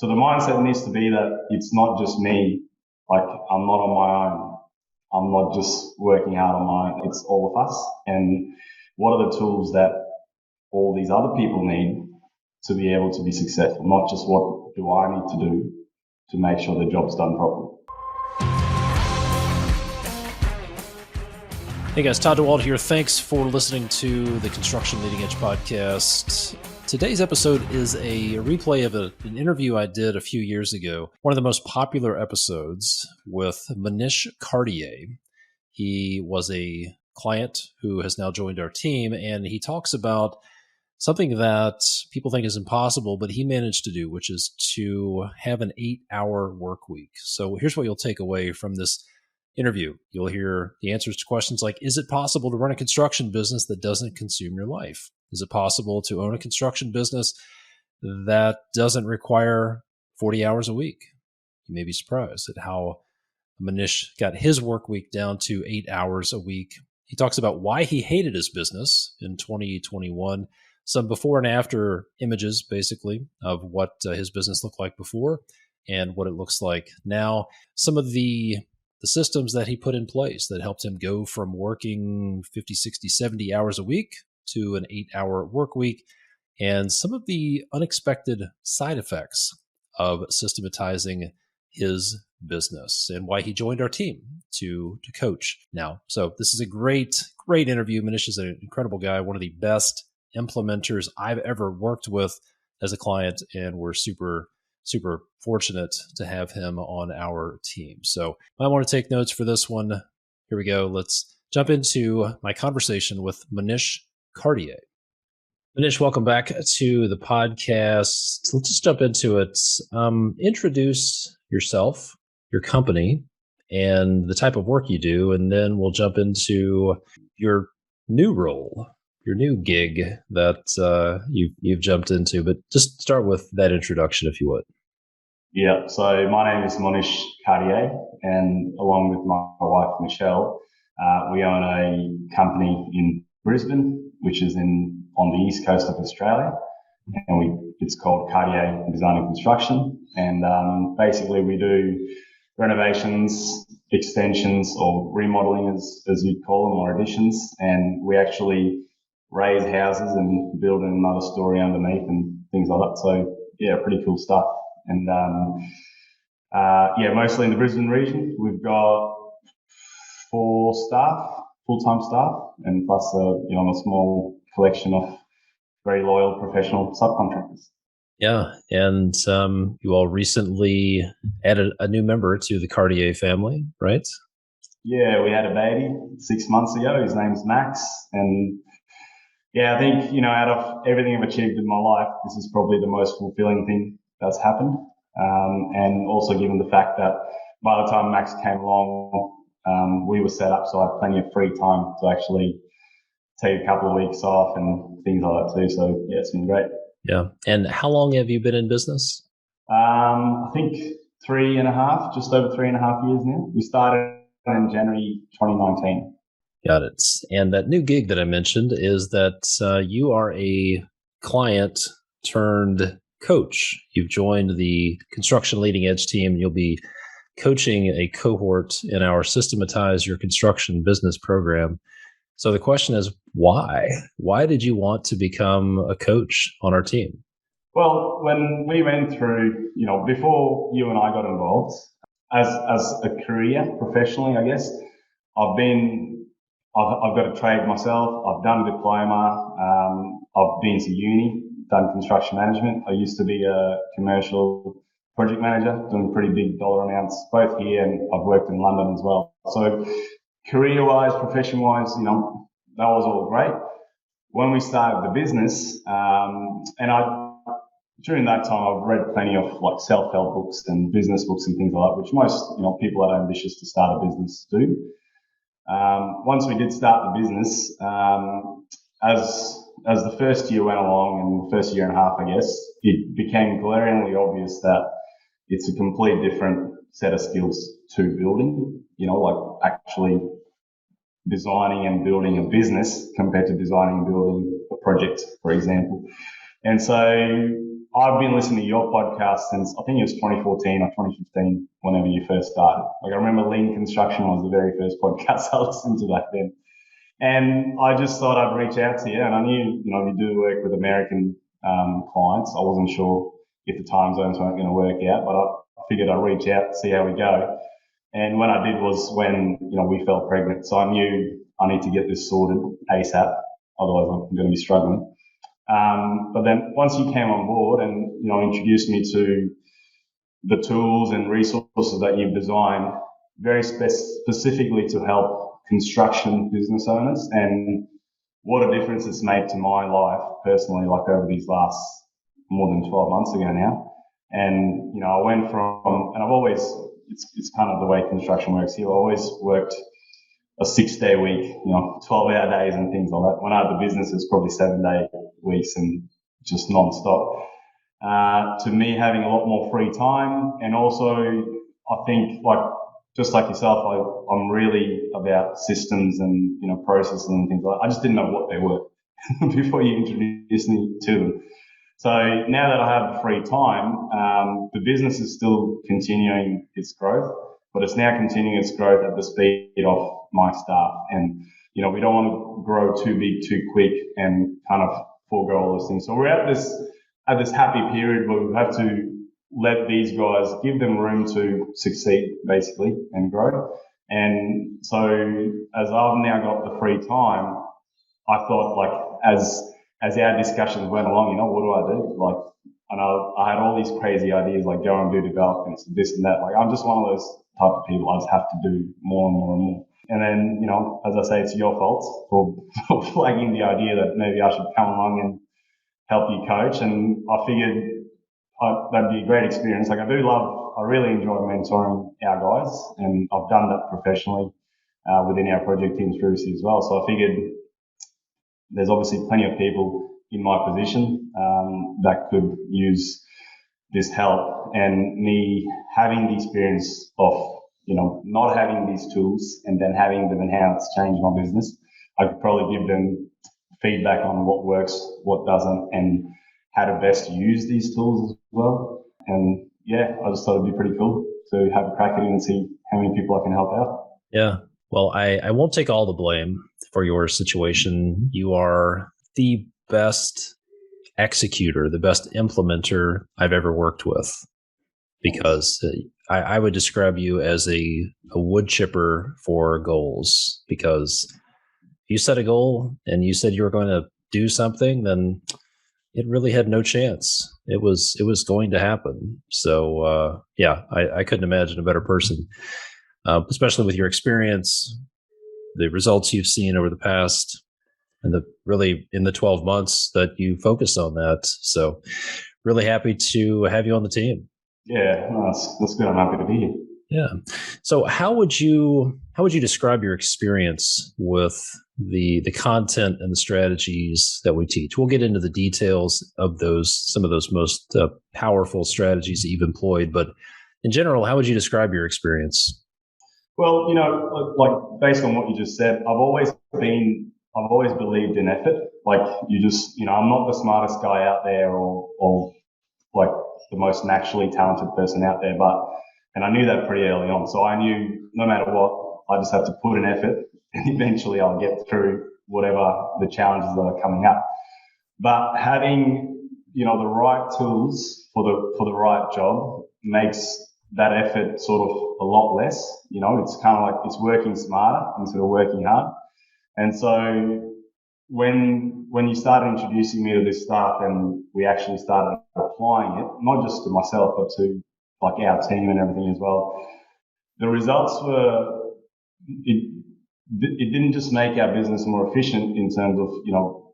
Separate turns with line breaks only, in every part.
So the mindset needs to be that it's not just me. Like, I'm not on my own. I'm not just working hard on my own. It's all of us. And what are the tools that all these other people need to be able to be successful? Not just what do I need to do to make sure the job's done properly.
Hey guys, Todd Dawalt here. Thanks for listening to the Construction Leading Edge podcast. Today's episode is a replay of an interview I did a few years ago, one of the most popular episodes with Monish Khadye. He was a client who has now joined our team, and he talks about something that people think is impossible, but he managed to do, which is to have an 8-hour work week. So here's what you'll take away from this interview. You'll hear the answers to questions like, is it possible to run a construction business that doesn't consume your life? Is it possible to own a construction business that doesn't require 40 hours a week? You may be surprised at how Monish got his work week down to 8 hours a week. He talks about why he hated his business in 2021, some before and after images, basically, of what his business looked like before and what it looks like now. Some of the systems that he put in place that helped him go from working 50, 60, 70 hours a week to an 8-hour work week, and some of the unexpected side effects of systematizing his business and why he joined our team to coach now. So this is a great interview. Monish is an incredible guy, one of the best implementers I've ever worked with as a client, and we're super fortunate to have him on our team. So I want to take notes for this one. Here we go. Let's jump into my conversation with Monish Khadye. Monish, welcome back to the podcast. Let's just jump into it. Introduce yourself, your company, and the type of work you do, and then we'll jump into your new role, your new gig that you've jumped into. But just start with that introduction, if you would.
Yeah, so my name is Monish Khadye, and along with my wife, Michelle, we own a company in Brisbane, which is on the east coast of Australia, and it's called Khadye Design Construction. And basically we do renovations, extensions, or remodeling as you'd call them, or additions, and we actually raise houses and build another story underneath and things like that. So yeah, pretty cool stuff. And mostly in the Brisbane region. We've got 4 staff, full-time staff, and plus a small collection of very loyal professional subcontractors.
Yeah, and you all recently added a new member to the Khadye family, right?
Yeah, we had a baby 6 months ago. His name's Max, and yeah, I think out of everything I've achieved in my life, this is probably the most fulfilling thing that's happened. And also given the fact that by the time Max came along, we were set up, so I had plenty of free time to actually take a couple of weeks off and things like that too. So yeah, it's been great.
Yeah. And how long have you been in business?
I think 3.5, just over 3.5 years now. We started in January 2019.
Got it. And that new gig that I mentioned is that you are a client turned coach. You've joined the Construction Leading Edge team, and you'll be coaching a cohort in our Systematize Your Construction Business program. So the question is, why? Why did you want to become a coach on our team?
Well, when we went through, before you and I got involved, as a career, professionally, I guess, I've got a trade myself. I've done a diploma. I've been to uni, done construction management. I used to be a commercial project manager, doing pretty big dollar amounts, both here, and I've worked in London as well. So career-wise, profession-wise, that was all great. When we started the business, during that time, I've read plenty of self-help books and business books and things like that, which most people that are ambitious to start a business do. Once we did start the business, as the first year went along, and the first year and a half, I guess, it became glaringly obvious that it's a completely different set of skills to building, actually designing and building a business compared to designing and building a project, for example. And so I've been listening to your podcast since I think it was 2014 or 2015, whenever you first started. Like I remember Lean Construction was the very first podcast I listened to back then. And I just thought I'd reach out to you. And I knew, you do work with American clients. I wasn't sure if the time zones weren't going to work out, but I figured I'd reach out, see how we go. And when I did was when, we fell pregnant. So I knew I need to get this sorted ASAP. Otherwise I'm going to be struggling. But then once you came on board and, introduced me to the tools and resources that you've designed very specifically to help construction business owners, and what a difference it's made to my life personally, like over these last more than 12 months ago now. And, I went from, and I've always, it's kind of the way construction works here. I always worked a 6-day week, 12-hour days and things like that. When I had the business, it was probably 7-day weeks and just non-stop. To me, having a lot more free time, and also I think just like yourself, I'm really about systems and processes and things like that. I just didn't know what they were before you introduced me to them. So now that I have the free time, the business is still continuing its growth, but it's now continuing its growth at the speed of my staff. And we don't want to grow too big too quick and kind of forego all those things. So we're at this happy period where we have to let these guys, give them room to succeed basically and grow. And so as I've now got the free time, I thought as our discussions went along, what do I do? And I had all these crazy ideas, like go and do developments, this and that. I'm just one of those type of people. I just have to do more and more and more. And then, as I say, it's your fault for flagging the idea that maybe I should come along and help you coach. And I figured that'd be a great experience. I really enjoy mentoring our guys, and I've done that professionally within our project teams previously as well. So I figured there's obviously plenty of people in my position that could use this help, and me having the experience of not having these tools and then having them and how it's changed my business, I could probably give them feedback on what works, what doesn't, and how to best use these tools as well. And yeah, I just thought it'd be pretty cool to have a crack at it and see how many people I can help out.
Yeah. Well, I won't take all the blame for your situation. You are the best executor, the best implementer I've ever worked with, because I would describe you as a wood chipper for goals. Because you set a goal and you said you were going to do something, then it really had no chance. It was going to happen. So I couldn't imagine a better person, especially with your experience, the results you've seen over the past, and really in the 12 months that you focused on that. So really happy to have you on the team.
Yeah, that's good. I'm happy to be here.
Yeah. So how would you describe your experience with the content and the strategies that we teach? We'll get into the details of some of those most powerful strategies that you've employed, but in general, how would you describe your experience?
Well, based on what you just said, I've always believed in effort. I'm not the smartest guy out there or the most naturally talented person out there, and I knew that pretty early on. So I knew no matter what, I just have to put in effort and eventually I'll get through whatever the challenges that are coming up. But having, the right tools for the right job makes that effort sort of a lot less. It's kind of like it's working smarter instead of working hard. And so when you started introducing me to this stuff and we actually started applying it, not just to myself, but to our team and everything as well, the results were, it didn't just make our business more efficient in terms of,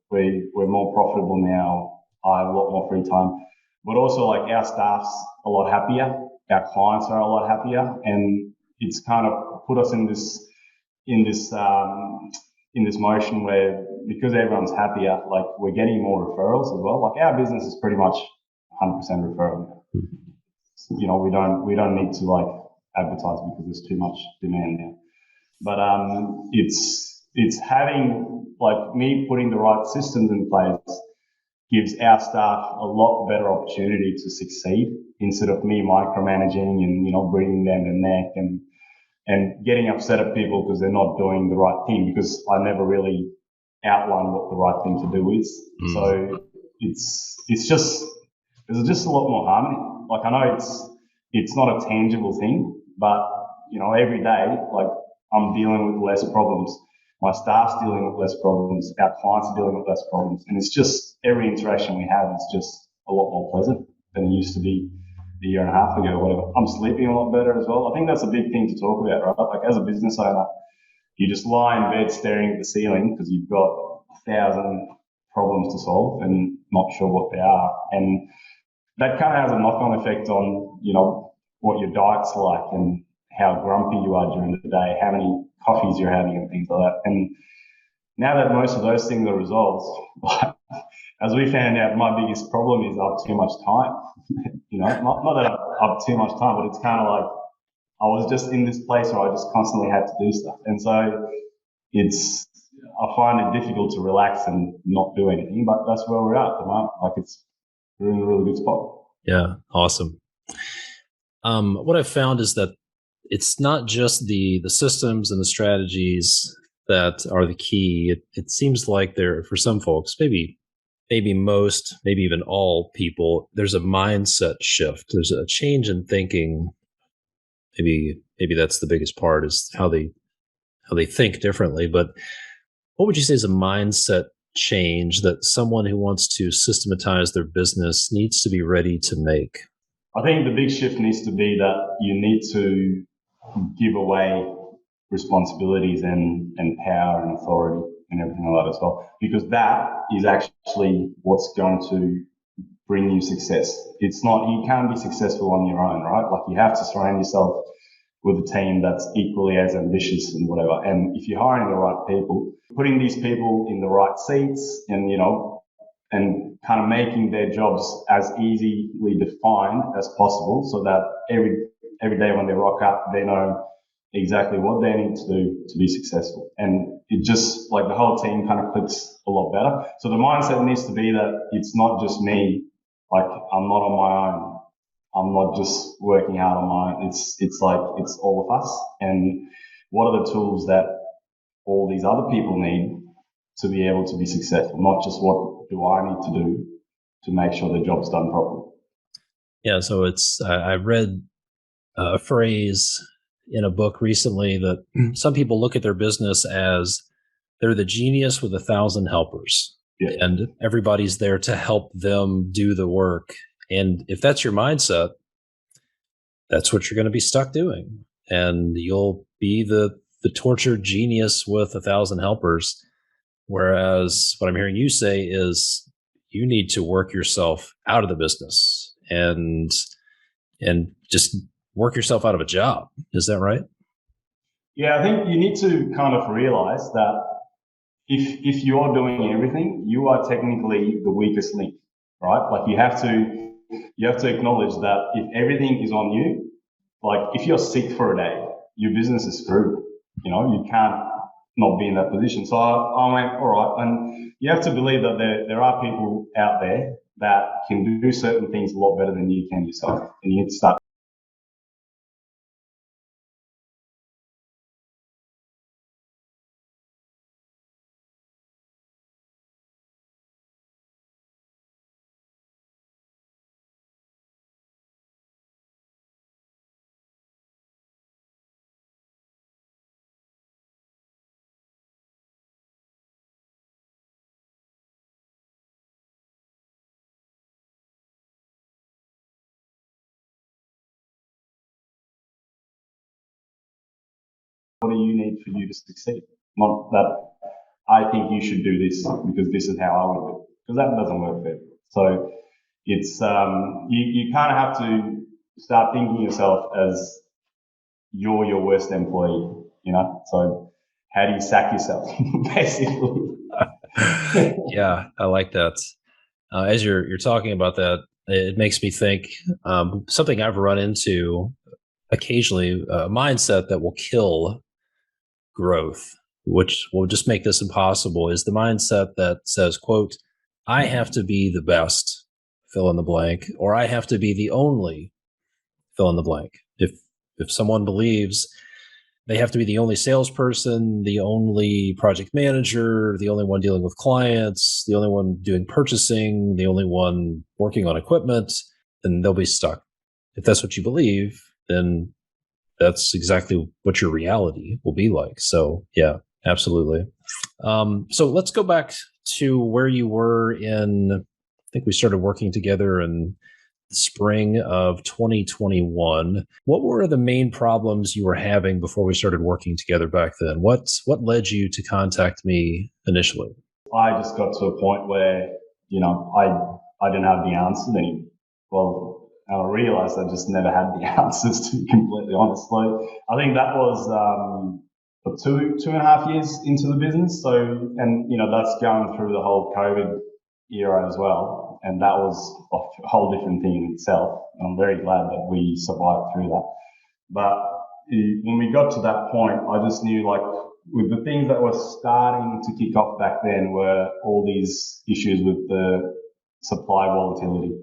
we're more profitable now, I have a lot more free time, but also our staff's a lot happier, our clients are a lot happier, and it's kind of put us in this motion where, because everyone's happier, we're getting more referrals as well. Our business is pretty much 100% referral. We don't need to advertise because there's too much demand now. But it's having me putting the right systems in place gives our staff a lot better opportunity to succeed instead of me micromanaging and, breathing down their neck and getting upset at people because they're not doing the right thing, because I never really outline what the right thing to do is. So it's just, there's just a lot more harmony. Like, I know it's not a tangible thing, but every day, like, I'm dealing with less problems. My staff's dealing with less problems. Our clients are dealing with less problems. And it's just, every interaction we have is just a lot more pleasant than it used to be a year and a half ago or whatever. I'm sleeping a lot better as well. I think that's a big thing to talk about, right? Like, as a business owner, you just lie in bed staring at the ceiling because you've got 1,000 problems to solve and not sure what they are. And that kind of has a knock-on effect on, what your diet's like and how grumpy you are during the day, how many coffees you're having and things like that. And now that most of those things are resolved, as we found out, my biggest problem is I have too much time. Not that I have too much time, but it's kind of like I was just in this place where I just constantly had to do stuff. And so I find it difficult to relax and not do anything, but that's where we're at the moment. Like, we're in a really good spot.
Yeah, awesome. What I've found is that it's not just the systems and the strategies that are the key. It seems like there, for some folks, maybe most, maybe even all people, there's a mindset shift. There's a change in thinking. Maybe that's the biggest part, is how they think differently. But what would you say is a mindset change that someone who wants to systematize their business needs to be ready to make?
I think the big shift needs to be that you need to give away responsibilities and power and authority and everything like that as well, because that is actually what's going to bring you success. It's not, you can't be successful on your own, right? Like, you have to surround yourself with a team that's equally as ambitious and whatever. And if you're hiring the right people, putting these people in the right seats and, and kind of making their jobs as easily defined as possible, so that every day when they rock up, they know exactly what they need to do to be successful. And it just, like, the whole team kind of clicks a lot better. So the mindset needs to be that it's not just me, like, I'm not on my own. I'm not just working out on my own. It's like, it's all of us. And what are the tools that all these other people need to be able to be successful, not just what do I need to do to make sure the job's done properly.
Yeah, so I read a phrase in a book recently that some people look at their business as they're the genius with 1,000 helpers.
Yeah.
And everybody's there to help them do the work. And if that's your mindset, that's what you're going to be stuck doing. And you'll be the tortured genius with 1,000 helpers. Whereas what I'm hearing you say is you need to work yourself out of the business and just work yourself out of a job. Is that right?
Yeah, I think you need to kind of realize that if you are doing everything, you are technically the weakest link, right? Like, you have to acknowledge that if everything is on you, like, if you're sick for a day, your business is screwed. You can't not be in that position. So I went, all right. And you have to believe that there are people out there that can do certain things a lot better than you can yourself. And you need to start. What do you need for you to succeed? Not that I think you should do this because this is how I would do it, because that doesn't work for everyone. So it's you kind of have to start thinking yourself as you're your worst employee. So how do you sack yourself, basically?
Yeah, I like that. As you're talking about that, it makes me think something I've run into occasionally, a mindset that will kill growth, which will just make this impossible, is the mindset that says, quote, I have to be the best, fill in the blank, or I have to be the only, fill in the blank. If someone believes they have to be the only salesperson, the only project manager, the only one dealing with clients, the only one doing purchasing, the only one working on equipment, then they'll be stuck. If that's what you believe, then that's exactly what your reality will be like. So yeah, absolutely. So let's go back to where you were I think we started working together in the spring of 2021. What were the main problems you were having before we started working together back then? What led you to contact me initially?
I just got to a point where, I didn't have the answers anymore. Well, I realized I just never had the answers, to be completely honest. So I think that was two and a half years into the business. So, and, that's going through the whole COVID era as well. And that was a whole different thing in itself. And I'm very glad that we survived through that. But when we got to that point, I just knew, like, with the things that were starting to kick off back then were all these issues with the supply volatility.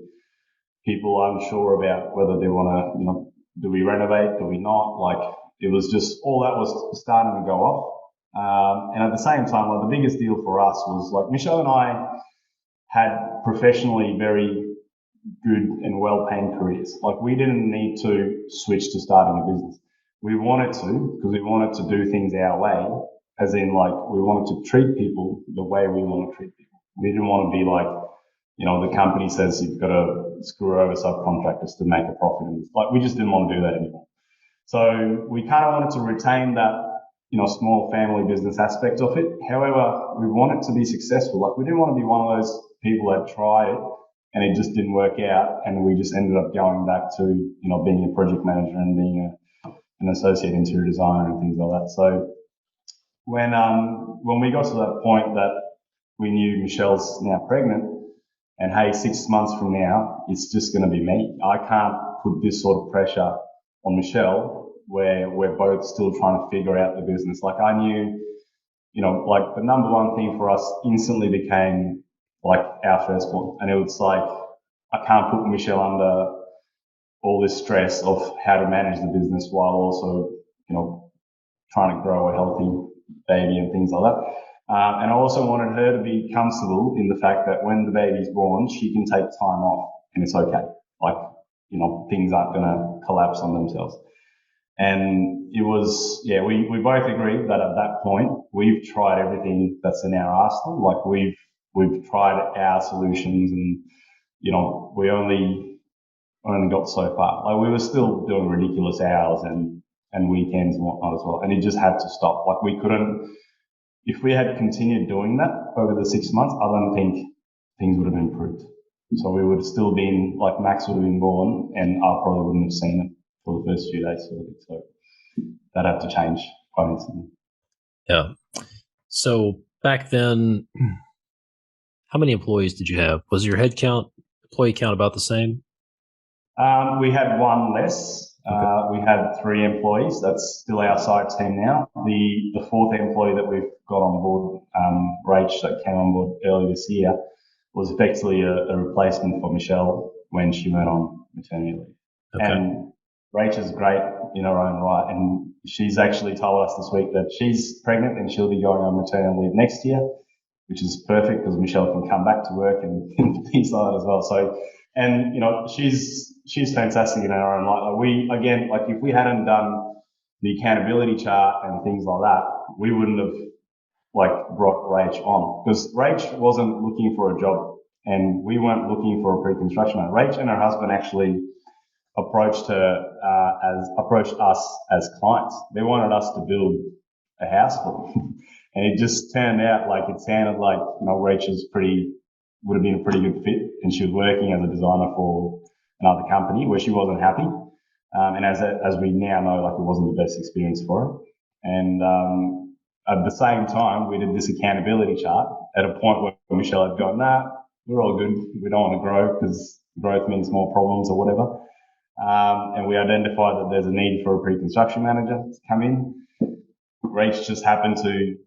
People unsure about whether they want to, do we renovate, do we not? Like, it was just all that was starting to go off. And at the same time, like, the biggest deal for us was, like, Michelle and I had professionally very good and well-paying careers. Like, we didn't need to switch to starting a business. We wanted to, because we wanted to do things our way, as in, like, we wanted to treat people the way we want to treat people. We didn't want to be like, the company says you've got to screw over subcontractors to make a profit. And like, we just didn't want to do that anymore. So we kind of wanted to retain that, small family business aspect of it. However, we wanted to be successful. Like, we didn't want to be one of those people that try it and it just didn't work out, and we just ended up going back to, being a project manager and being an associate interior designer and things like that. So when we got to that point that we knew Michelle's now pregnant, and hey, 6 months from now, it's just going to be me. I can't put this sort of pressure on Michelle where we're both still trying to figure out the business. Like, I knew, like, the number one thing for us instantly became, like, our firstborn. And it was like, I can't put Michelle under all this stress of how to manage the business while also, trying to grow a healthy baby and things like that. And I also wanted her to be comfortable in the fact that when the baby's born, she can take time off and it's okay. Like, things aren't going to collapse on themselves. And it was, we both agreed that at that point, we've tried everything that's in our arsenal. Like, we've tried our solutions, and, we only got so far. Like, we were still doing ridiculous hours and weekends and whatnot as well. And it just had to stop. Like, we couldn't, if we had continued doing that over the 6 months, I don't think things would have improved. So we would have still been, like, Max would have been born and I probably wouldn't have seen it for the first few days. So that had to change quite instantly.
Yeah. So back then, how many employees did you have? Was your employee count about the same?
We had one less. We had 3 employees. That's still our site team now. The fourth employee that we've got on board, Rach, that came on board earlier this year, was effectively a replacement for Michelle when she went on maternity leave. Okay. And Rach is great in her own right, and she's actually told us this week that she's pregnant and she'll be going on maternity leave next year, which is perfect because Michelle can come back to work and things like that as well. So, and she's fantastic in her own right. Like, we, again, like, if we hadn't done the accountability chart and things like that, we wouldn't have, like, brought Rach on, because Rach wasn't looking for a job and we weren't looking for a pre-construction manager. Rach and her husband actually approached us as clients. They wanted us to build a house for them. And it just turned out like, it sounded like, Rach would have been a pretty good fit, and she was working as a designer for another company where she wasn't happy. And as we now know, like, it wasn't the best experience for her. And at the same time, we did this accountability chart at a point where Michelle had gone, nah, we're all good. We don't want to grow because growth means more problems or whatever. And we identified that there's a need for a pre-construction manager to come in. Rach just happened to,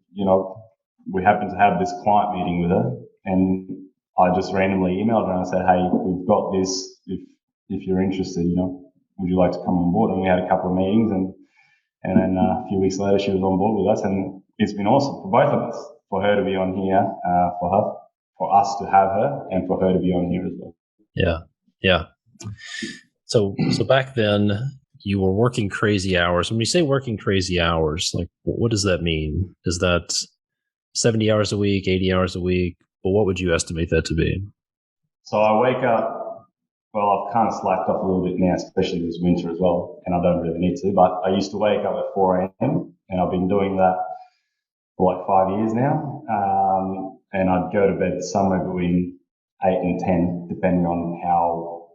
we happened to have this client meeting with her, and I just randomly emailed her and I said, hey, we've got this. If you're interested, would you like to come on board? And we had a couple of meetings, and then a few weeks later she was on board with us, and it's been awesome for both of us, for her to be on here, for us to have her, and for her to be on here as well.
Yeah. So back then you were working crazy hours. When you say working crazy hours, like what does that mean? Is that 70 hours a week, 80 hours a week? Well, what would you estimate that to be?
So I wake up, I've kind of slacked off a little bit now, especially this winter as well, and I don't really need to, but I used to wake up at 4 a.m. and I've been doing that for like 5 years now. And I'd go to bed somewhere between 8 and 10, depending on how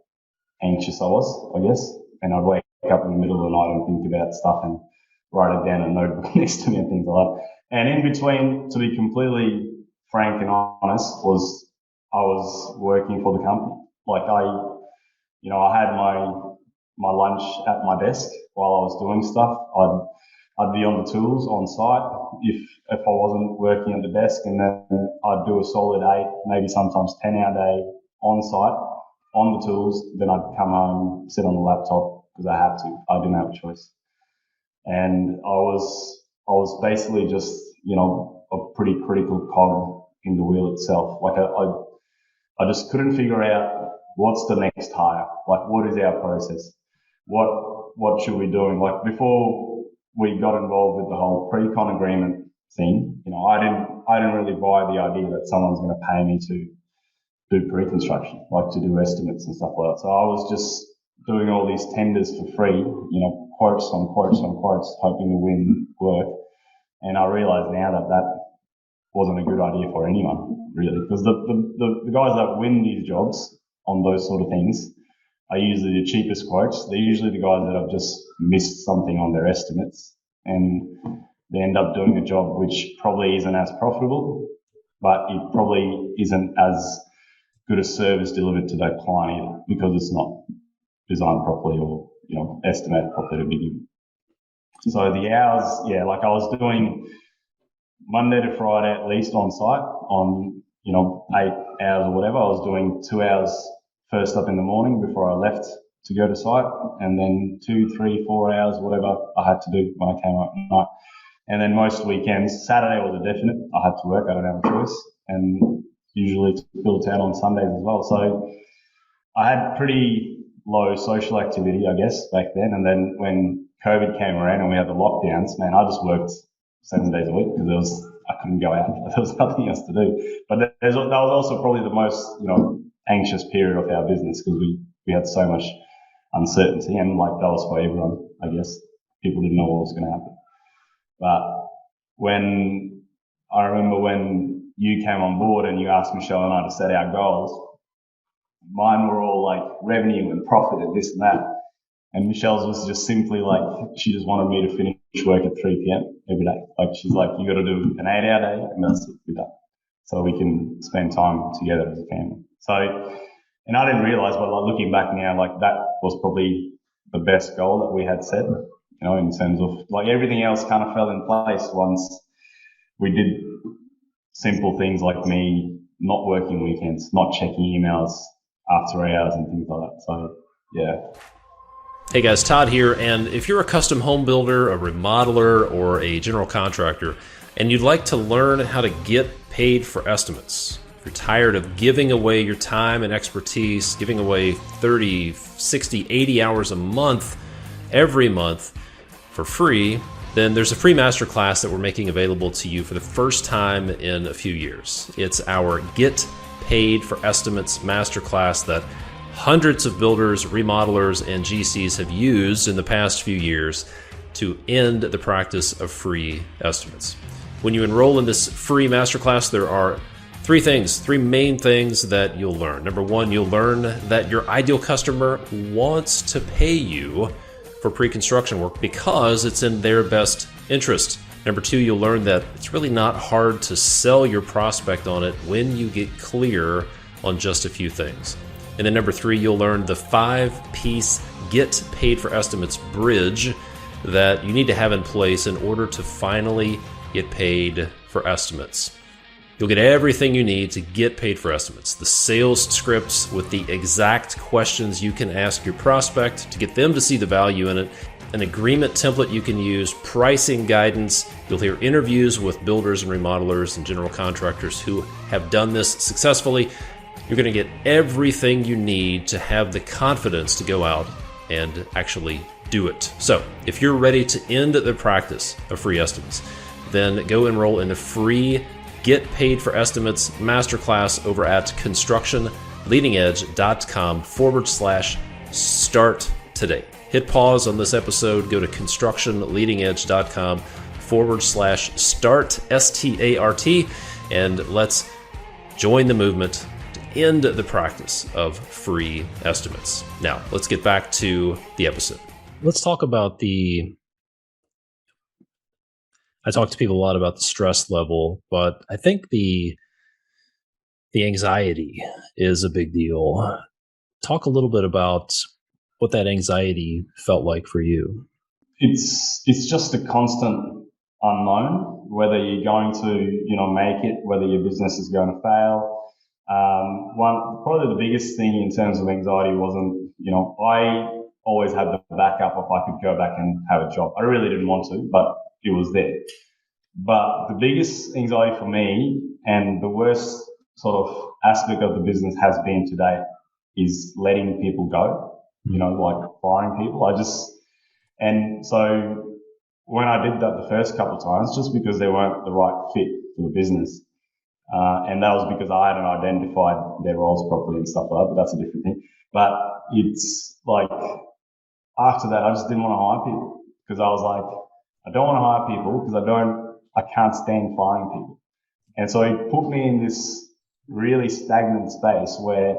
anxious I was, I guess. And I'd wake up in the middle of the night and think about stuff and write it down in a notebook next to me and things like that. And in between, to be completely frank and honest, I was working for the company. Like I had my lunch at my desk while I was doing stuff. I'd be on the tools on site if I wasn't working at the desk, and then I'd do a solid 8, maybe sometimes 10-hour day on site on the tools. Then I'd come home, sit on the laptop because I had to. I didn't have a choice, and I was basically just a pretty critical cog in the wheel itself. Like I just couldn't figure out what's the next hire. Like, what is our process? What should we be doing? Like, before we got involved with the whole pre-con agreement thing, I didn't really buy the idea that someone's going to pay me to do pre-construction, like to do estimates and stuff like that. So I was just doing all these tenders for free, quotes on quotes on quotes, hoping to win work. And I realize now that wasn't a good idea for anyone, really, because the guys that win these jobs on those sort of things are usually the cheapest quotes. They're usually the guys that have just missed something on their estimates, and they end up doing a job which probably isn't as profitable, but it probably isn't as good a service delivered to that client either, because it's not designed properly or estimated properly to begin. So the hours, like I was doing Monday to Friday at least on site on 8 hours or whatever. I was doing 2 hours first up in the morning before I left to go to site, and then 2, 3, 4 hours, whatever I had to do when I came up at night. And then most weekends, Saturday was a definite. I had to work. I don't have a choice. And usually to build out on Sundays as well. So I had pretty low social activity, I guess, back then. And then when COVID came around and we had the lockdowns, man, I just worked 7 days a week because I couldn't go out. There was nothing else to do. But that was also probably the most, anxious period of our business, because we had so much uncertainty, and like that was for everyone, I guess. People didn't know what was going to happen. But I remember when you came on board and you asked Michelle and I to set our goals, mine were all like revenue and profit and this and that. And Michelle's was just simply like, she just wanted me to finish work at 3 p.m. every day. Like, she's like, you got to do an 8-hour day and that's it, we're done. So we can spend time together as a family. So, and I didn't realize, but like looking back now, like that was probably the best goal that we had set, in terms of like everything else kind of fell in place once we did simple things like me not working weekends, not checking emails after hours and things like that. So, yeah.
Hey guys, Todd here, and if you're a custom home builder, a remodeler, or a general contractor, and you'd like to learn how to get paid for estimates, if you're tired of giving away your time and expertise, giving away 30, 60, 80 hours a month, every month for free, then there's a free masterclass that we're making available to you for the first time in a few years. It's our Get Paid for Estimates masterclass that hundreds of builders, remodelers, and GCs have used in the past few years to end the practice of free estimates. When you enroll in this free masterclass, there are three main things that you'll learn. Number one, you'll learn that your ideal customer wants to pay you for pre-construction work because it's in their best interest. Number two, you'll learn that it's really not hard to sell your prospect on it when you get clear on just a few things. And then number three, you'll learn the 5-piece Get Paid for Estimates bridge that you need to have in place in order to finally get paid for estimates. You'll get everything you need to get paid for estimates, the sales scripts with the exact questions you can ask your prospect to get them to see the value in it, an agreement template you can use, pricing guidance. You'll hear interviews with builders and remodelers and general contractors who have done this successfully. You're going to get everything you need to have the confidence to go out and actually do it. So if you're ready to end the practice of free estimates, then go enroll in the free Get Paid for Estimates masterclass over at constructionleadingedge.com/start today. Hit pause on this episode, go to constructionleadingedge.com/start, START, and let's join the movement to end the practice of free estimates. Now, let's get back to the episode. Let's talk about I talk to people a lot about the stress level, but I think the anxiety is a big deal. Talk a little bit about what that anxiety felt like for you.
It's just a constant unknown, whether you're going to, make it, whether your business is going to fail. Probably the biggest thing in terms of anxiety wasn't, I always had the backup if I could go back and have a job. I really didn't want to, but it was there. But the biggest anxiety for me and the worst sort of aspect of the business has been today is letting people go, like firing people. And so when I did that the first couple of times, just because they weren't the right fit for the business, and that was because I hadn't identified their roles properly and stuff like that, but that's a different thing. But it's like, after that, I just didn't want to hire people because I was like, I don't want to hire people because I can't stand firing people. And so it put me in this really stagnant space where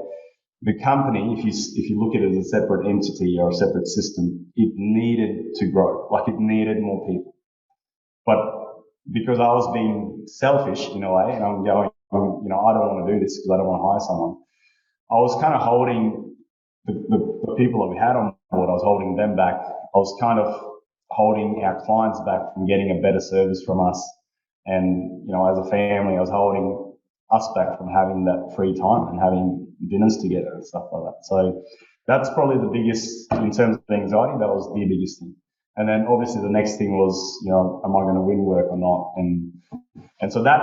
the company, if you look at it as a separate entity or a separate system, it needed to grow, like it needed more people. But because I was being selfish in a way, and I'm going, I don't want to do this because I don't want to hire someone, I was kind of holding the people that we had on board, I was holding them back. I was kind of holding our clients back from getting a better service from us. And, as a family, I was holding us back from having that free time and having dinners together and stuff like that. So that's probably the biggest, in terms of anxiety, that was the biggest thing. And then obviously the next thing was, am I going to win work or not? And so that,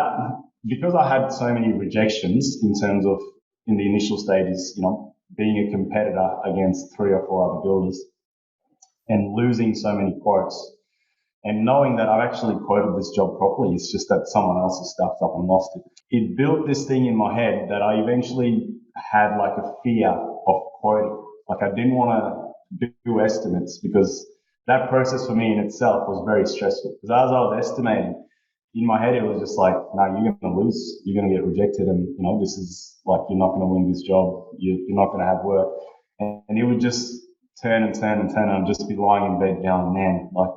because I had so many rejections in terms of, in the initial stages, being a competitor against 3 or 4 other builders and losing so many quotes and knowing that I've actually quoted this job properly, it's just that someone else has stuffed up and lost it. It built this thing in my head that I eventually had like a fear of quoting. Like I didn't want to do estimates because that process for me in itself was very stressful. Because as I was estimating, in my head, it was just like, no, you're going to lose, you're going to get rejected, and this is like, you're not going to win this job, you're not going to have work. And it would just turn and turn and turn, and I'd just be lying in bed going, man, like,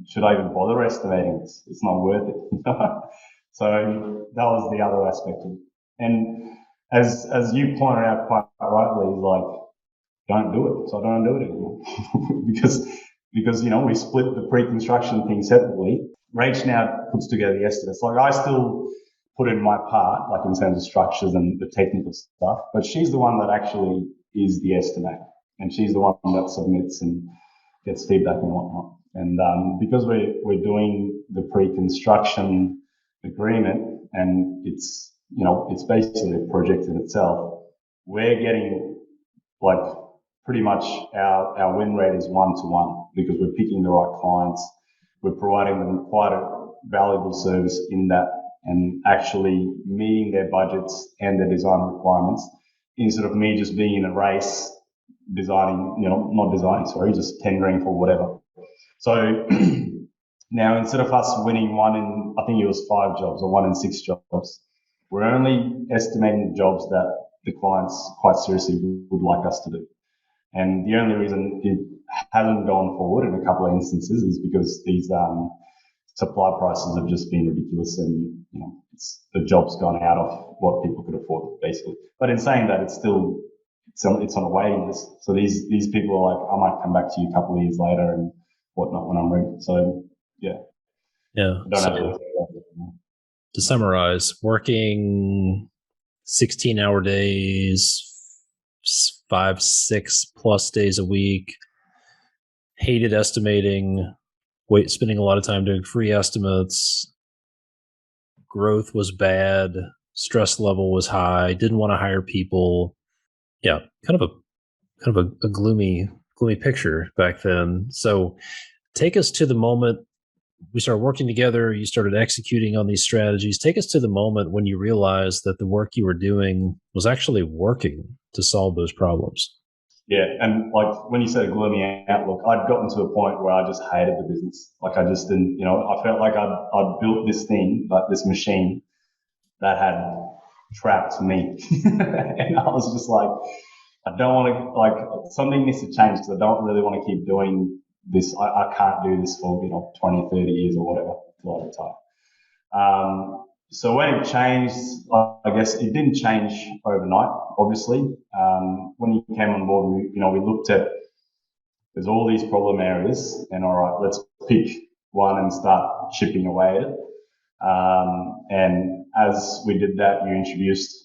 should I even bother estimating this? It's not worth it. So that was the other aspect of it. And as you pointed out quite rightly, like, don't do it. So I don't do it anymore because we split the pre-construction thing separately. Rach now puts together the estimates. Like I still put in my part, like in terms of structures and the technical stuff, but she's the one that actually is the estimator, and she's the one that submits and gets feedback and whatnot. And because we're doing the pre-construction agreement, and it's basically a project in itself, we're getting like pretty much our win rate is 1-to-1 because we're picking the right clients. We're providing them quite a valuable service in that and actually meeting their budgets and their design requirements instead of me just being in a race just tendering for whatever. So now instead of us winning one in, I think it was 5 jobs or 1 in 6 jobs, we're only estimating jobs that the clients quite seriously would like us to do. And the only reason it hasn't gone forward in a couple of instances is because these supply prices have just been ridiculous, and the job's gone out of what people could afford, basically. But in saying that, it's on a waiting list. So these people are like, I might come back to you a couple of years later and whatnot when I'm ready. So yeah.
I don't have to. to summarize, working 16-hour days, 5, 6+ days a week, hated estimating, spending a lot of time doing free estimates, growth was bad, stress level was high, didn't want to hire people. Yeah, kind of a gloomy picture back then. So take us to the moment we started working together, you started executing on these strategies. Take us to the moment when you realized that the work you were doing was actually working to solve those problems.
Yeah, and like when you said a gloomy outlook, I'd gotten to a point where I just hated the business. Like I just didn't, I felt like I'd built this thing, like this machine that had trapped me. And I was just like, I don't want to, like, something needs to change because I don't really want to keep doing this. I can't do this for, 20, 30 years or whatever till I retire. So when it changed, I guess it didn't change overnight, obviously. When you came on board, we looked at, there's all these problem areas, and all right, let's pick one and start chipping away at it. And as we did that, you introduced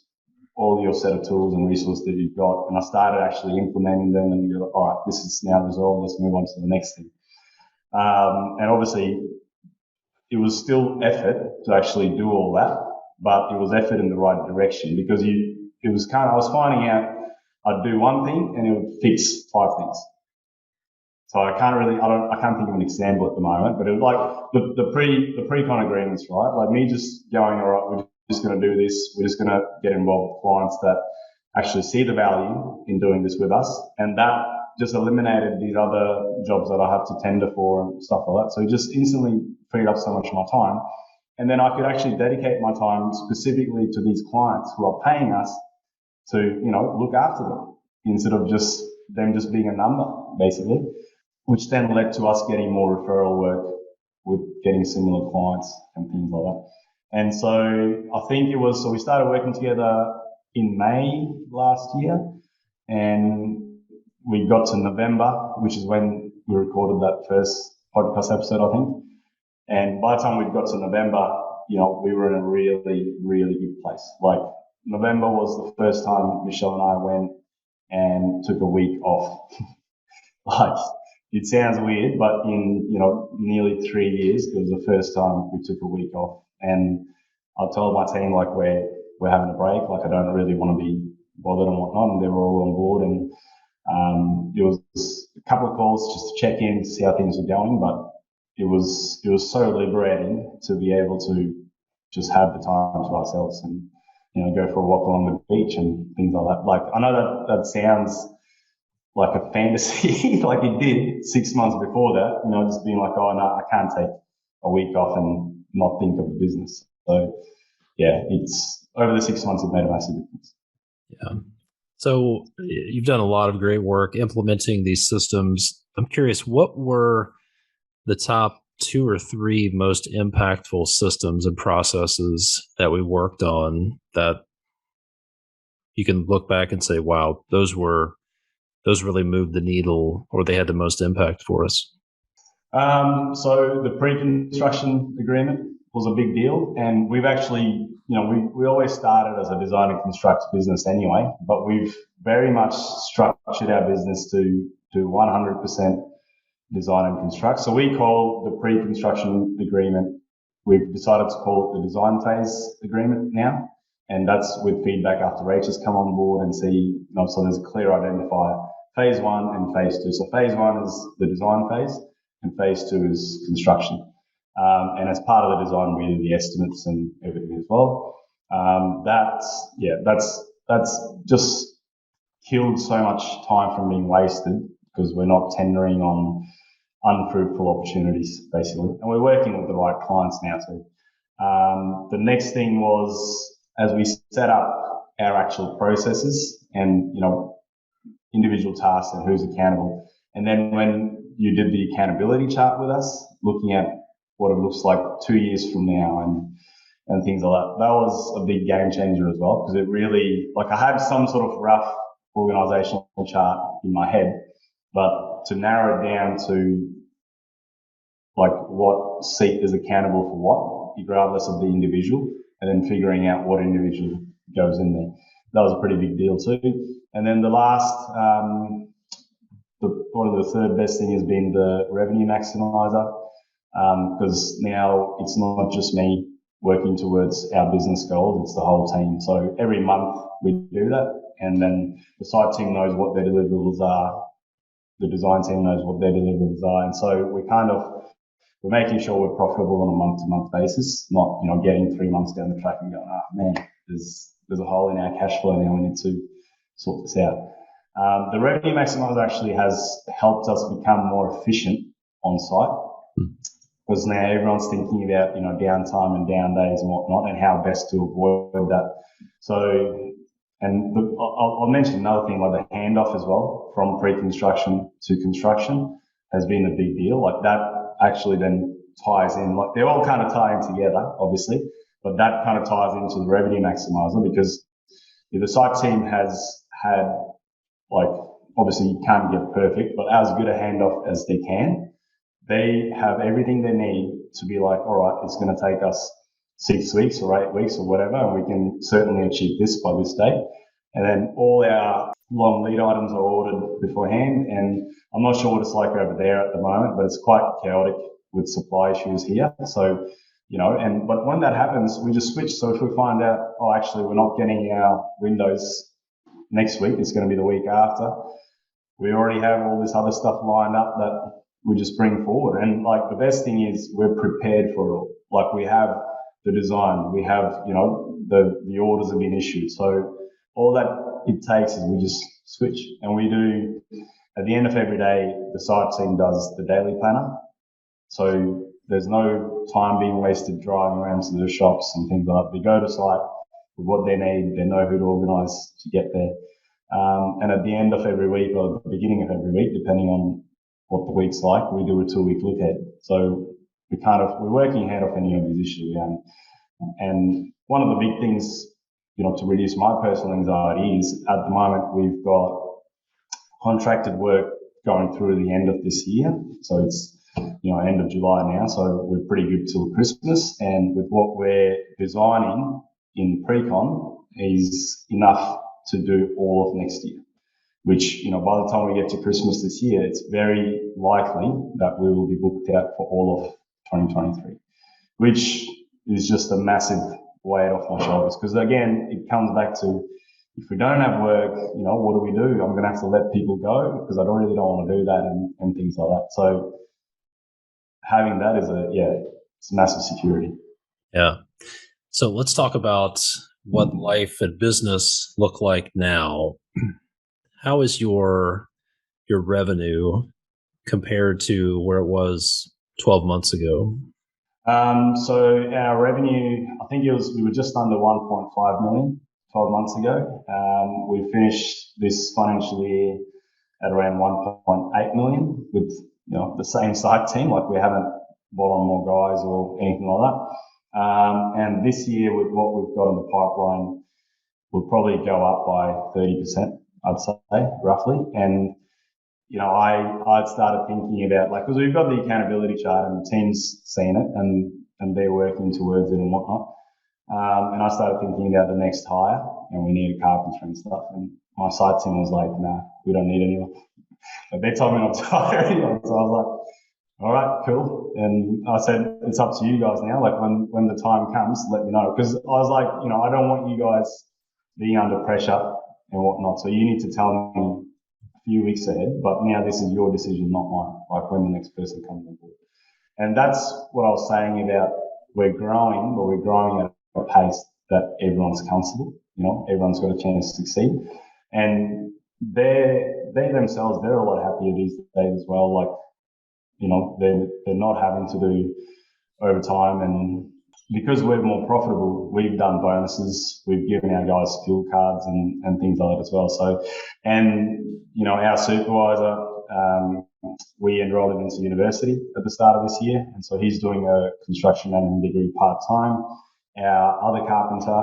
all your set of tools and resources that you've got, and I started actually implementing them, and you're like, all right, this is now resolved, let's move on to the next thing. And obviously, it was still effort to actually do all that, but it was effort in the right direction because I was finding out I'd do one thing and it would fix 5 things. So I can't think of an example at the moment, but it was like the pre-con agreements, right? Like me just going, all right, we're just going to do this. We're just going to get involved with clients that actually see the value in doing this with us. And that just eliminated these other jobs that I have to tender for and stuff like that. So it just instantly freed up so much of my time. And then I could actually dedicate my time specifically to these clients who are paying us to, look after them instead of just them just being a number, basically, which then led to us getting more referral work with getting similar clients and things like that. And so I think so we started working together in May last year, and we got to November, which is when we recorded that first podcast episode, I think. And by the time we got to November, we were in a really, really good place. Like November was the first time Michelle and I went and took a week off. Like it sounds weird, but in, nearly 3 years, it was the first time we took a week off. And I told my team, like, we're having a break. Like, I don't really want to be bothered and whatnot. And they were all on board. And it was a couple of calls just to check in to see how things were going. But it was so liberating to be able to just have the time to ourselves and, go for a walk along the beach and things like that. Like, I know that sounds like a fantasy, like it did 6 months before that, just being like, oh, no, I can't take a week off and not think of the business. So, yeah, it's over the 6 months, it made a massive difference.
Yeah. So you've done a lot of great work implementing these systems. I'm curious, what were the top 2 or 3 most impactful systems and processes that we worked on that you can look back and say, wow, those really moved the needle, or they had the most impact for us?
So the pre-construction agreement was a big deal, and we've actually, we always started as a design and construct business anyway, but we've very much structured our business to do 100% design and construct. So we call the pre-construction agreement, we've decided to call it the design phase agreement now. And that's with feedback after Rachel's come on board and see, so there's a clear identifier, phase 1 and phase 2. So phase 1 is the design phase and phase 2 is construction. And as part of the design, we do the estimates and everything as well. That's just killed so much time from being wasted because we're not tendering on unfruitful opportunities, basically. And we're working with the right clients now too. The next thing was, as we set up our actual processes and, individual tasks and who's accountable. And then when you did the accountability chart with us, looking at what it looks like 2 years from now and things like that, that was a big game changer as well, because it really, like I had some sort of rough organizational chart in my head, but to narrow it down to like what seat is accountable for what, regardless of the individual, and then figuring out what individual goes in there. That was a pretty big deal too. And then the last, probably the third best thing has been the revenue maximizer, because now it's not just me working towards our business goals, it's the whole team. So every month we do that, and then the site team knows what their deliverables are, the design team knows what their deliverables are, and so we're making sure we're profitable on a month-to-month basis, not getting 3 months down the track and going, man, there's a hole in our cash flow now, we need to sort this out. The revenue maximizer actually has helped us become more efficient on site, because now everyone's thinking about downtime and down days and whatnot, and how best to avoid that. So, and I'll mention another thing, like the handoff as well, from pre-construction to construction has been a big deal. Like that actually then ties in, like they're all kind of tying together, obviously, but that kind of ties into the revenue maximizer, because if the site team has had, like, obviously you can't get perfect, but as good a handoff as they can, they have everything they need to be like, all right, it's going to take us 6 weeks or 8 weeks or whatever, and we can certainly achieve this by this date. And then all our long lead items are ordered beforehand, and I'm not sure what it's like over there at the moment, but it's quite chaotic with supply issues here. So, but when that happens, we just switch. So if we find out, actually we're not getting our windows next week, it's going to be the week after, we already have all this other stuff lined up that we just bring forward. And like the best thing is we're prepared for it all. Like we have the design, we have, the orders have been issued. So all that it takes is we just switch, and we do, at the end of every day, the site team does the daily planner. So there's no time being wasted driving around to the shops and things like that. They go to site with what they need, they know who to organise to get there. And at the end of every week, or the beginning of every week, depending on what the week's like, we do a 2-week look ahead. So we're working ahead of any of these issues. And one of the big things, to reduce my personal anxiety is at the moment we've got contracted work going through the end of this year. So it's, end of July now. So we're pretty good till Christmas. And with what we're designing in pre-con is enough to do all of next year, which, by the time we get to Christmas this year, it's very likely that we will be booked out for all of 2023, which is just a massive weight off my shoulders. Because again, it comes back to, if we don't have work, what do we do? I'm going to have to let people go because I really don't want to do that and things like that. So having that is it's massive security.
Yeah. So let's talk about what life and business look like now. How is your revenue compared to where it was 12 months ago?
So our revenue, I think we were just under 1.5 million 12 months ago. We finished this financial year at around 1.8 million with, the same site team. Like we haven't brought on more guys or anything like that. And this year with what we've got in the pipeline, we'll probably go up by 30%, I'd say, roughly. And, I'd started thinking about, because we've got the accountability chart and the team's seen it and they're working towards it and whatnot. And I started thinking about the next hire, and we need a carpenter and stuff. And my site team was like, nah, we don't need anyone. But they told me not to hire anyone. So I was like, all right, cool. And I said, it's up to you guys now. Like when the time comes, let me know. Because I was like, I don't want you guys being under pressure and whatnot. So you need to tell me a few weeks ahead, but now this is your decision, not mine, like when the next person comes on board. And that's what I was saying about we're growing, but we're growing at a pace that everyone's comfortable. Everyone's got a chance to succeed. And they themselves, they're a lot happier these days as well. Like, they're not having to do overtime, and because we're more profitable, we've done bonuses, we've given our guys skill cards and things like that as well. So, and, our supervisor, we enrolled him into university at the start of this year, and so he's doing a construction management degree part-time. Our other carpenter,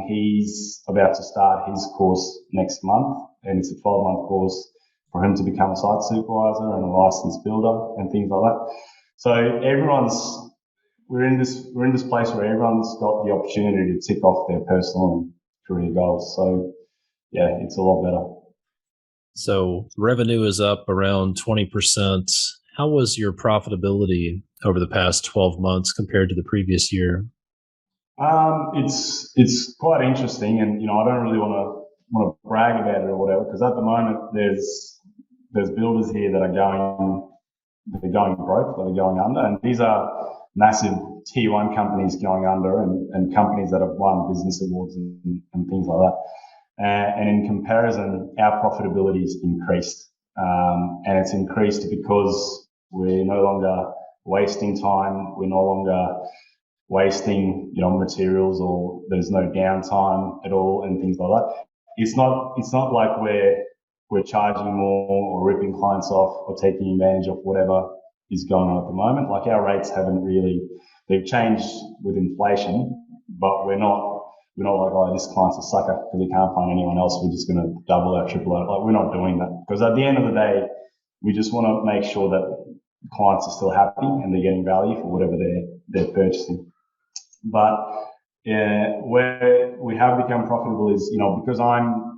he's about to start his course next month, and it's a 12-month course for him to become a site supervisor and a licensed builder and things like that. So everyone's we're in this place where everyone's got the opportunity to tick off their personal and career goals. So yeah, it's a lot better.
So revenue is up around 20%. How was your profitability over the past 12 months compared to the previous year?
It's quite interesting, and I don't really want to brag about it or whatever, because at the moment there's builders here that are going broke, that are going under, and these are massive tier one companies going under, and companies that have won business awards and things like that. And in comparison, our profitability has increased, and it's increased because we're no longer wasting time. We're no longer wasting, materials, or there's no downtime at all and things like that. It's not like we're charging more or ripping clients off or taking advantage of whatever is going on at the moment. Like, our rates they've changed with inflation, but we're not like, oh, this client's a sucker because we can't find anyone else, we're just going to double our, triple our. Like, we're not doing that, because at the end of the day, we just want to make sure that clients are still happy and they're getting value for whatever they're purchasing. But where we have become profitable is, because I'm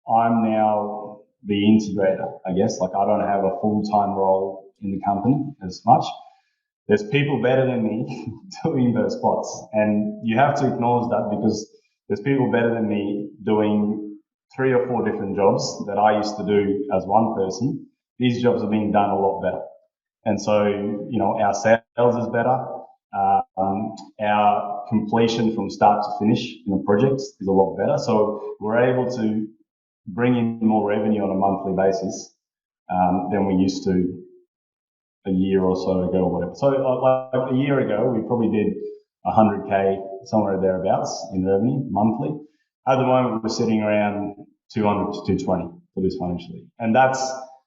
now the integrator, I guess. Like, I don't have a full-time role in the company as much. There's people better than me doing those spots, and you have to acknowledge that, because there's people better than me doing 3 or 4 different jobs that I used to do as one person. These jobs are being done a lot better, and so our sales is better. Our completion from start to finish in a project is a lot better. So we're able to bring in more revenue on a monthly basis than we used to a year or so ago or whatever. So like a year ago, we probably did 100K, somewhere thereabouts, in revenue monthly. At the moment, we're sitting around 200 to 220 for this financial year. And that's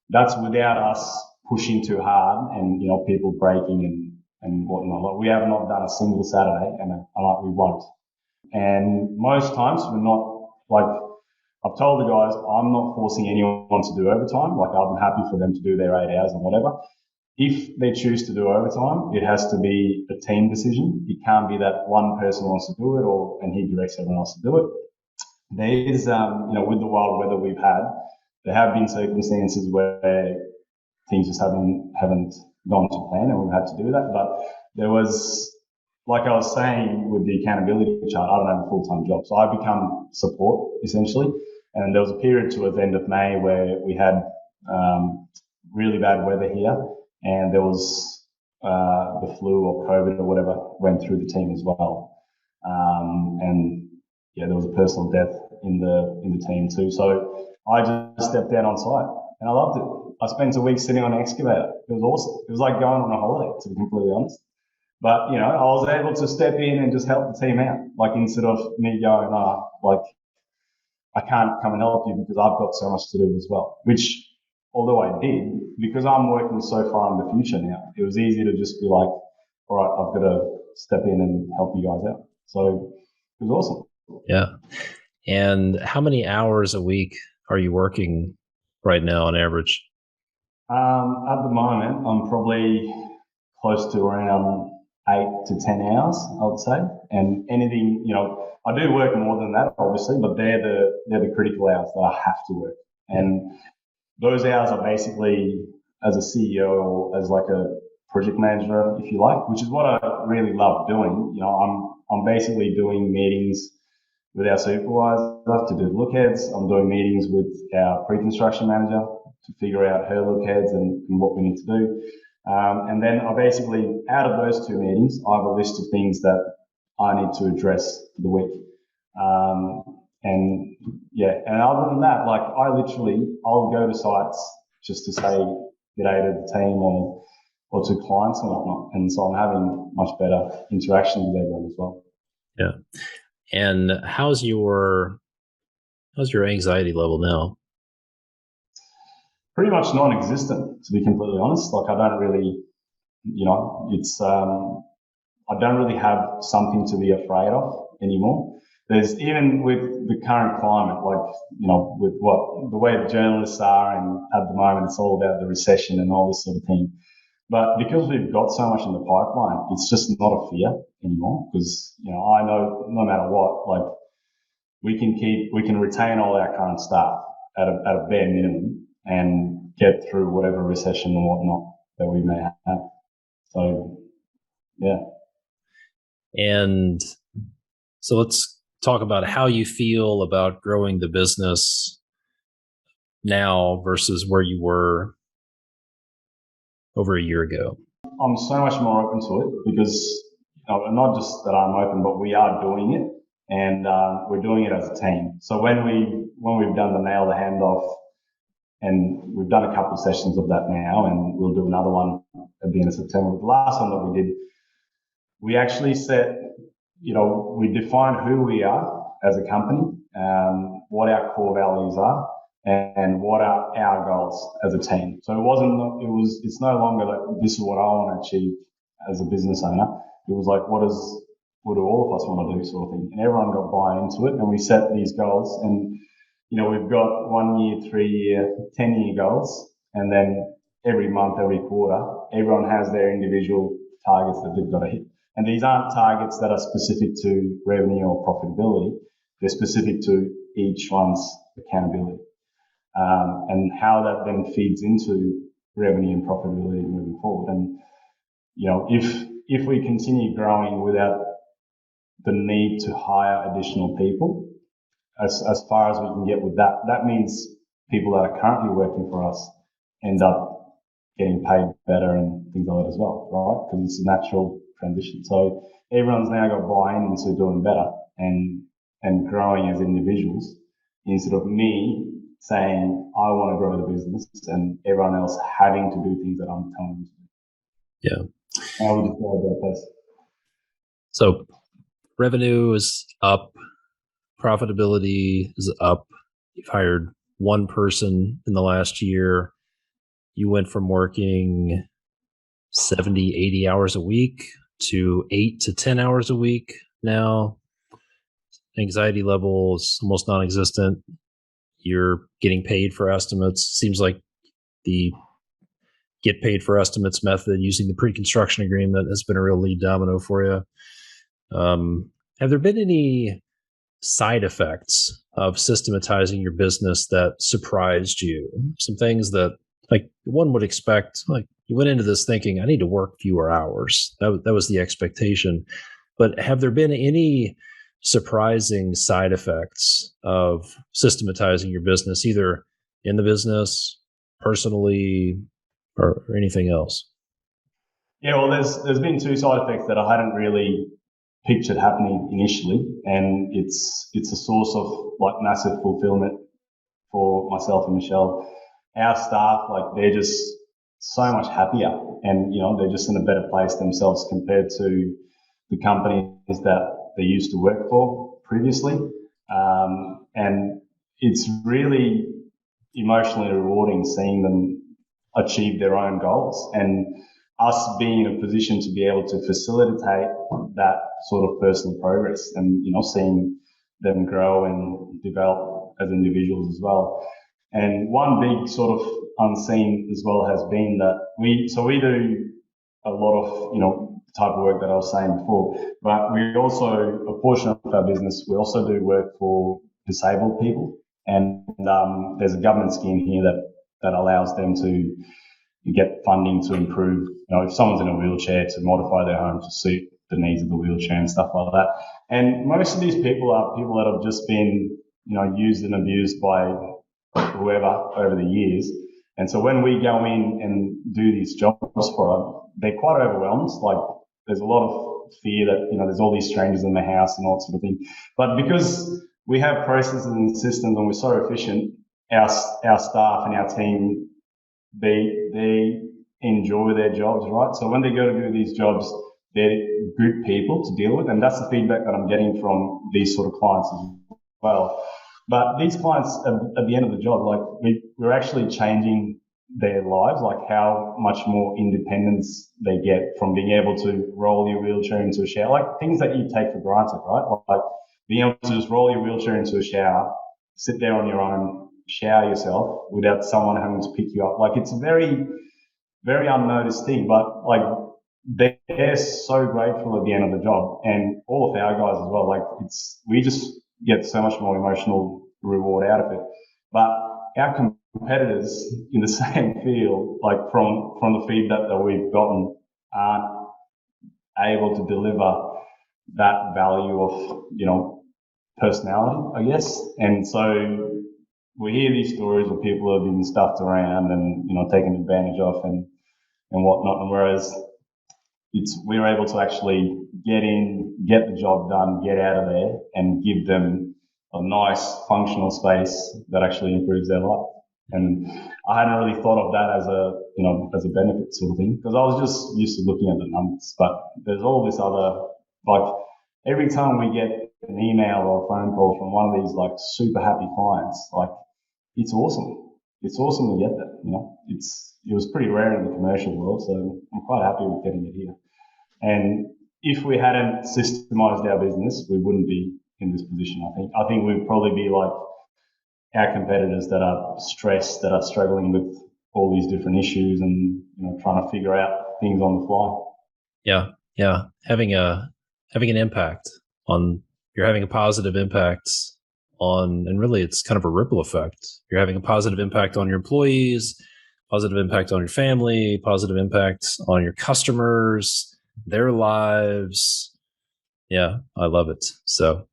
without us pushing too hard and, people breaking and whatnot. Like, we have not done a single Saturday, and like, we won't. And most times we're not, like, I've told the guys, I'm not forcing anyone to do overtime. Like, I'm happy for them to do their 8 hours and whatever. If they choose to do overtime, it has to be a team decision. It can't be that one person wants to do it and he directs everyone else to do it. There is, with the wild weather we've had, there have been circumstances where things just haven't gone to plan, and we've had to do that. But there was, like I was saying, with the accountability chart, I don't have a full-time job, so I become support essentially. And there was a period towards the end of May where we had really bad weather here, and there was the flu or COVID or whatever went through the team as well. And yeah, there was a personal death in the team too. So I just stepped out on site, and I loved it. I spent a week sitting on an excavator. It was awesome. It was like going on a holiday, to be completely honest. But, I was able to step in and just help the team out. Like, instead of me going, I can't come and help you because I've got so much to do as well. Which, although I did, because I'm working so far in the future now, it was easy to just be like, all right, I've got to step in and help you guys out. So it was awesome.
Yeah. And how many hours a week are you working right now on average?
At the moment, I'm probably close to around 8 to 10 hours, I would say. And anything, I do work more than that, obviously, but they're the critical hours that I have to work. And those hours are basically as a CEO or as like a project manager, if you like, which is what I really love doing. I'm basically doing meetings with our supervisor to do look heads. I'm doing meetings with our pre-construction manager to figure out her look heads and what we need to do. And then I basically, out of those 2 meetings, I have a list of things that I need to address for the week. And other than that, like, I'll go to sites just to say g'day to the team or to clients and whatnot. And so I'm having much better interaction with everyone as well.
Yeah. And how's your anxiety level now?
Pretty much non-existent, to be completely honest. Like, I don't really, it's, I don't really have something to be afraid of anymore. There's, even with the current climate, like, with the way the journalists are, and at the moment it's all about the recession and all this sort of thing. But because we've got so much in the pipeline, it's just not a fear anymore. Because, I know no matter what, like we can retain all our current staff at a bare minimum and get through whatever recession or whatnot that we may have. So, yeah.
And so let's talk about how you feel about growing the business now versus where you were over a year ago.
I'm so much more open to it because not just that I'm open, but we are doing it, and we're doing it as a team. So when we've done the nail the handoff, and we've done a couple of sessions of that now, and we'll do another one at the end of September. The last one that we did, we actually set, we define who we are as a company, what our core values are, and what are our goals as a team. So it's no longer like this is what I want to achieve as a business owner. It was like, what do all of us want to do, sort of thing. And everyone got buy into it, and we set these goals. And we've got 1 year, 3 year, 10-year goals, and then every month, every quarter, everyone has their individual targets that they've got to hit. And these aren't targets that are specific to revenue or profitability. They're specific to each one's accountability. And how that then feeds into revenue and profitability moving forward. And, if we continue growing without the need to hire additional people, as far as we can get with that, that means people that are currently working for us end up getting paid better and things like that as well, right? Because it's a natural transition. So everyone's now got buy-in into doing better and growing as individuals, instead of me saying I want to grow the business and everyone else having to do things that I'm telling them to do.
Yeah.
How would you feel about this?
So revenue is up, profitability is up. You've hired one person in the last year. You went from working 70, 80 hours a week to 8 to 10 hours a week now. Anxiety level is almost non-existent. You're getting paid for estimates. Seems like the get paid for estimates method using the pre-construction agreement has been a real lead domino for you. Have there been any side effects of systematizing your business that surprised you? Some things that like one would expect, like you went into this thinking, I need to work fewer hours. That was the expectation. But have there been any surprising side effects of systematizing your business, either in the business, personally, or anything else?
Yeah, well, there's been two side effects that I hadn't really pictured happening initially, and it's a source of like massive fulfillment for myself and Michelle. Our staff, like they're just so much happier, and they're just in a better place themselves compared to the companies that they used to work for previously. And it's really emotionally rewarding seeing them achieve their own goals, and us being in a position to be able to facilitate that sort of personal progress, and seeing them grow and develop as individuals as well. And one big sort of unseen as well has been that we do a lot of type of work that I was saying before, but we also, a portion of our business, we also do work for disabled people, and there's a government scheme here that allows them to get funding to improve, if someone's in a wheelchair, to modify their home to suit the needs of the wheelchair and stuff like that. And most of these people are people that have just been, used and abused by whoever over the years. And so when we go in and do these jobs for them, they're quite overwhelmed. Like there's a lot of fear that, there's all these strangers in the house and all that sort of thing. But because we have processes and systems and we're so efficient, our staff and our team, they enjoy their jobs, right? So when they go to do these jobs, they're good people to deal with, and that's the feedback that I'm getting from these sort of clients as well. But these clients, at the end of the job, like we're actually changing their lives, like how much more independence they get from being able to roll your wheelchair into a shower, like things that you take for granted, right? Like being able to just roll your wheelchair into a shower, sit there on your own, shower yourself without someone having to pick you up. Like it's very, very unnoticed thing, but like they're so grateful at the end of the job, and all of our guys as well. Like we just get so much more emotional reward out of it. But our competitors in the same field, like from the feedback that we've gotten, aren't able to deliver that value of, personality, I guess. And so we hear these stories of people who have been stuffed around and, taken advantage of and whatnot. And whereas we're able to actually get in, get the job done, get out of there and give them a nice functional space that actually improves their life. And I hadn't really thought of that as a benefit sort of thing, because I was just used to looking at the numbers. But there's all this other, like every time we get an email or a phone call from one of these like super happy clients, like it's awesome. It's awesome to get that, it was pretty rare in the commercial world, so I'm quite happy with getting it here. And if we hadn't systemized our business, we wouldn't be in this position, I think. I think we'd probably be like our competitors that are stressed, that are struggling with all these different issues and, trying to figure out things on the fly.
Yeah. Having an impact on, you're having a positive impact on, and really it's kind of a ripple effect. You're having a positive impact on your employees, positive impact on your family, positive impact on your customers, their lives. Yeah, I love it. So,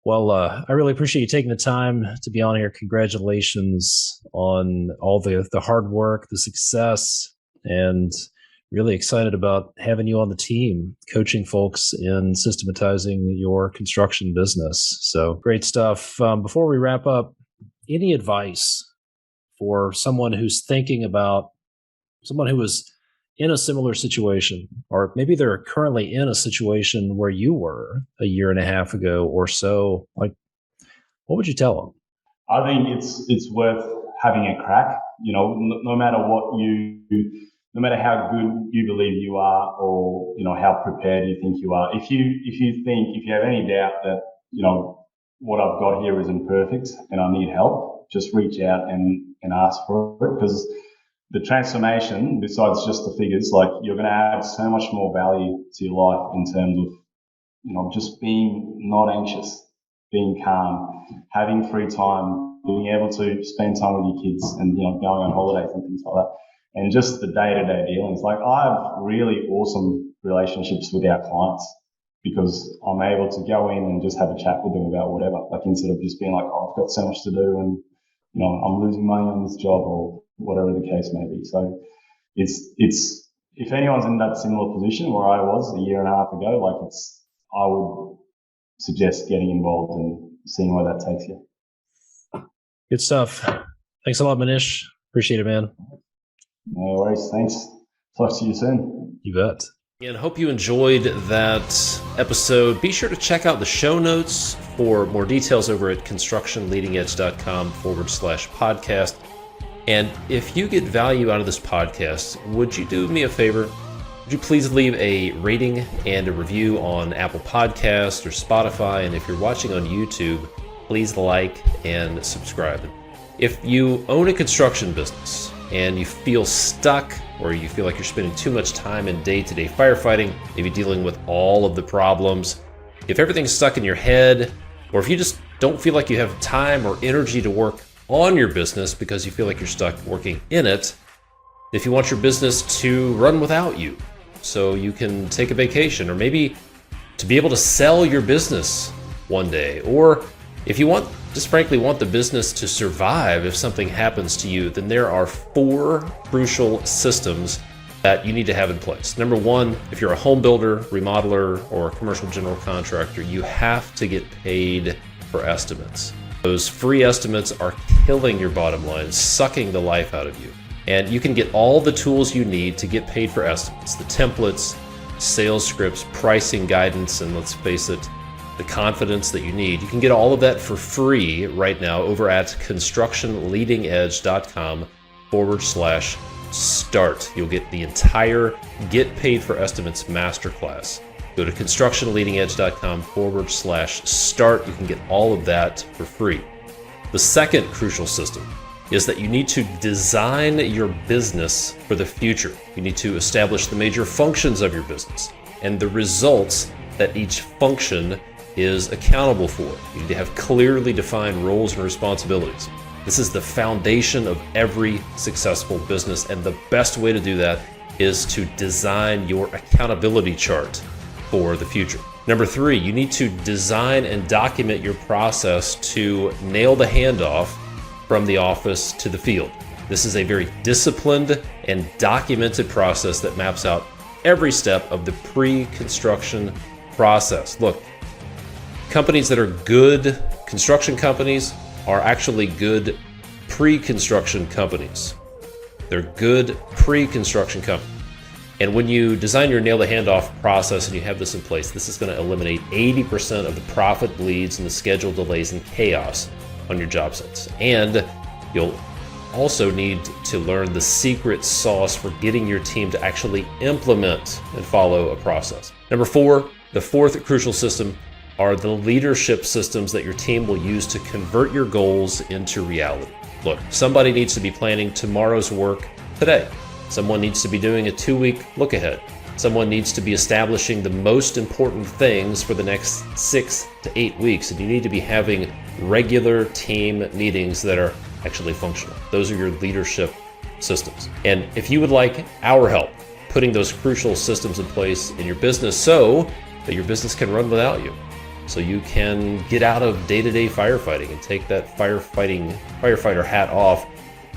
well, I really appreciate you taking the time to be on here. Congratulations on all the hard work, the success, and really excited about having you on the team, coaching folks in systematizing your construction business. So great stuff. Before we wrap up, any advice for someone who's thinking about someone who was in a similar situation, or maybe they're currently in a situation where you were a year and a half ago or so? Like, what would you tell them?
I think it's worth having a crack. No matter no matter how good you believe you are, or how prepared you think you are. If you have any doubt that what I've got here isn't perfect and I need help, just reach out and ask for it, because the transformation, besides just the figures, like you're going to add so much more value to your life in terms of, just being not anxious, being calm, having free time, being able to spend time with your kids and, going on holidays and things like that. And just the day-to-day dealings. Like I have really awesome relationships with our clients because I'm able to go in and just have a chat with them about whatever, like instead of just being like, oh, I've got so much to do and, I'm losing money on this job or whatever the case may be. So it's if anyone's in that similar position where I was a year and a half ago, like I would suggest getting involved and seeing where that takes you.
Good stuff. Thanks a lot, Monish. Appreciate it, man.
No worries. Thanks. Talk to you soon.
You bet. And hope you enjoyed that episode. Be sure to check out the show notes for more details over at constructionleadingedge.com/podcast. And if you get value out of this podcast, would you do me a favor? Would you please leave a rating and a review on Apple Podcasts or Spotify? And if you're watching on YouTube, please like and subscribe. If you own a construction business and you feel stuck, or you feel like you're spending too much time in day-to-day firefighting, maybe dealing with all of the problems, if everything's stuck in your head, or if you just don't feel like you have time or energy to work on your business because you feel like you're stuck working in it, if you want your business to run without you so you can take a vacation, or maybe to be able to sell your business one day, or if you just frankly want the business to survive if something happens to you, then there are 4 crucial systems that you need to have in place. Number 1, if you're a home builder, remodeler, or commercial general contractor, you have to get paid for estimates. Those free estimates are killing your bottom line, sucking the life out of you. And you can get all the tools you need to get paid for estimates, the templates, sales scripts, pricing guidance, and let's face it, the confidence that you need. You can get all of that for free right now over at constructionleadingedge.com/start. You'll get the entire Get Paid for Estimates masterclass. Go to constructionleadingedge.com/start. You can get all of that for free. The second crucial system is that you need to design your business for the future. You need to establish the major functions of your business and the results that each function is accountable for. You need to have clearly defined roles and responsibilities. This is the foundation of every successful business, and the best way to do that is to design your accountability chart for the future. Number 3, you need to design and document your process to nail the handoff from the office to the field. This is a very disciplined and documented process that maps out every step of the pre-construction process. Look, companies that are good construction companies are actually good pre-construction companies. They're good pre-construction companies. And when you design your nail the handoff process and you have this in place, this is going to eliminate 80% of the profit bleeds and the schedule delays and chaos on your job sites. And you'll also need to learn the secret sauce for getting your team to actually implement and follow a process. Number 4, the fourth crucial system are the leadership systems that your team will use to convert your goals into reality. Look, somebody needs to be planning tomorrow's work today. Someone needs to be doing a 2-week look ahead. Someone needs to be establishing the most important things for the next 6 to 8 weeks. And you need to be having regular team meetings that are actually functional. Those are your leadership systems. And if you would like our help putting those crucial systems in place in your business so that your business can run without you, so you can get out of day-to-day firefighting and take that firefighter hat off,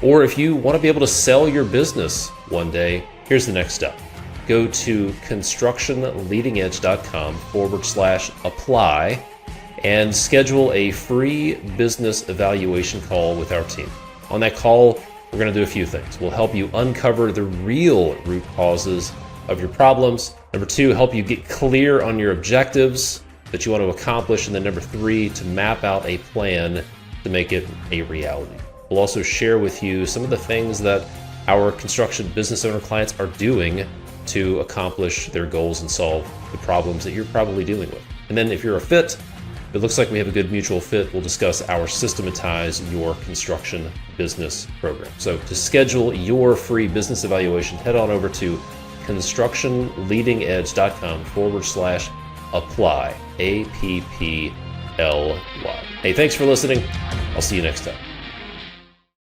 or if you want to be able to sell your business one day, here's the next step. Go to constructionleadingedge.com/apply and schedule a free business evaluation call with our team. On that call, we're going to do a few things. We'll help you uncover the real root causes of your problems. Number 2, help you get clear on your objectives that you want to accomplish. And then number 3, to map out a plan to make it a reality. We'll also share with you some of the things that our construction business owner clients are doing to accomplish their goals and solve the problems that you're probably dealing with. And then if you're a fit, it looks like we have a good mutual fit, we'll discuss our Systematize Your Construction Business program. So to schedule your free business evaluation, head on over to constructionleadingedge.com/apply, APPLY. Hey, thanks for listening. I'll see you next time.